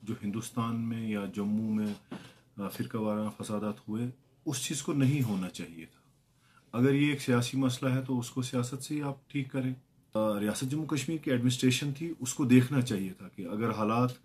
जो हिंदुस्तान में या जम्मू में फ़िरका वाराना फसादात हुए, उस चीज़ को नहीं होना चाहिए था। अगर ये एक सियासी मसला है तो उसको सियासत से ही आप ठीक करें। रियासत जम्मू कश्मीर की एडमिनिस्ट्रेशन थी, उसको देखना चाहिए था कि अगर हालात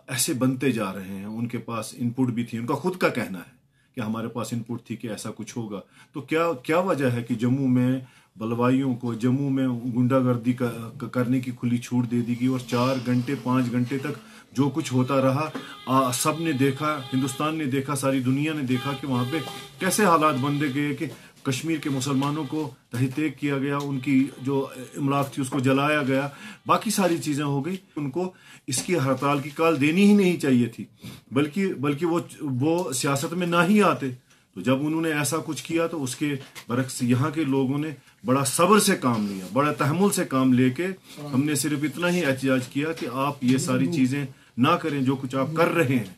ऐसे बनते जा रहे हैं, उनके पास इनपुट भी थी, उनका खुद का कहना है कि हमारे पास इनपुट थी कि ऐसा कुछ होगा, तो क्या वजह है कि जम्मू में बलवाइयों को, जम्मू में गुंडागर्दी करने की खुली छूट दे दी गई और 4 घंटे 5 घंटे तक जो कुछ होता रहा, सब ने देखा, हिंदुस्तान ने देखा, सारी दुनिया ने देखा कि वहाँ पे कैसे हालात बन गए कि कश्मीर के मुसलमानों को तहरीक किया गया, उनकी जो इमलाक थी उसको जलाया गया, बाकी सारी चीज़ें हो गई। उनको इसकी हड़ताल की कॉल देनी ही नहीं चाहिए थी, बल्कि वो सियासत में ना ही आते। तो जब उन्होंने ऐसा कुछ किया तो उसके बरक्स यहाँ के लोगों ने बड़ा सब्र से काम लिया, बड़ा तहम्मुल से काम लेके हमने सिर्फ इतना ही एहतिजाज किया कि आप ये सारी चीज़ें ना करें जो कुछ आप कर रहे हैं।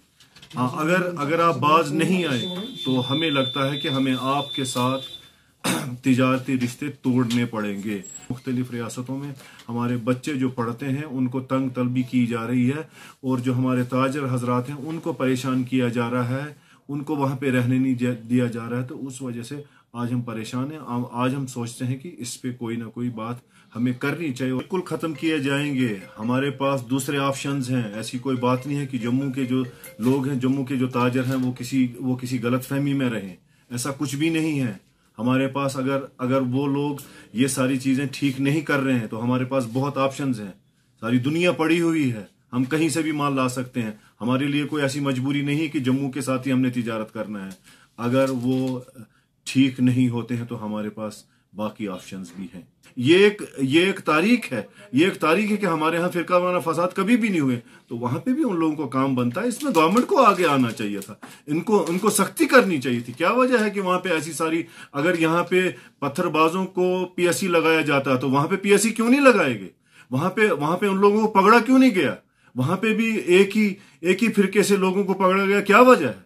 हाँ, अगर आप बाज नहीं आए तो हमें लगता है कि हमें आपके साथ तिजारती रिश्ते तोड़ने पड़ेंगे। मुख्तलिफ रियासतों में हमारे बच्चे जो पढ़ते हैं उनको तंग तलबी की जा रही है और जो हमारे ताजर हजरात हैं उनको परेशान किया जा रहा है, उनको वहाँ पे रहने नहीं दिया जा रहा है। तो उस वजह से आज हम परेशान हैं। आज हम सोचते हैं कि इस पे कोई ना कोई बात हमें करनी चाहिए। बिल्कुल ख़त्म किए जाएंगे, हमारे पास दूसरे ऑप्शंस हैं। ऐसी कोई बात नहीं है कि जम्मू के जो लोग हैं, जम्मू के जो ताजर हैं वो किसी गलत फहमी में रहें, ऐसा कुछ भी नहीं है। हमारे पास अगर वो लोग ये सारी चीज़ें ठीक नहीं कर रहे हैं तो हमारे पास बहुत ऑप्शंस हैं। सारी दुनिया पड़ी हुई है, हम कहीं से भी माल ला सकते हैं। हमारे लिए कोई ऐसी मजबूरी नहीं कि जम्मू के साथ ही हमने तिजारत करना है। अगर वो ठीक नहीं होते हैं तो हमारे पास बाकी ऑप्शंस भी हैं। ये एक तारीख है, कि हमारे यहाँ फिरका वाराना फसाद कभी भी नहीं हुए, तो वहां पे भी उन लोगों को काम बनता है। इसमें गवर्नमेंट को आगे आना चाहिए था, इनको सख्ती करनी चाहिए थी। क्या वजह है कि वहां पे ऐसी सारी, अगर यहाँ पे पत्थरबाजों को पीएससी लगाया जाता तो वहां पे पीएससी क्यों नहीं लगाएंगे? वहां पे उन लोगों को पकड़ा क्यों नहीं गया? वहां पे भी एक ही फिरके से लोगों को पकड़ा गया, क्या वजह है?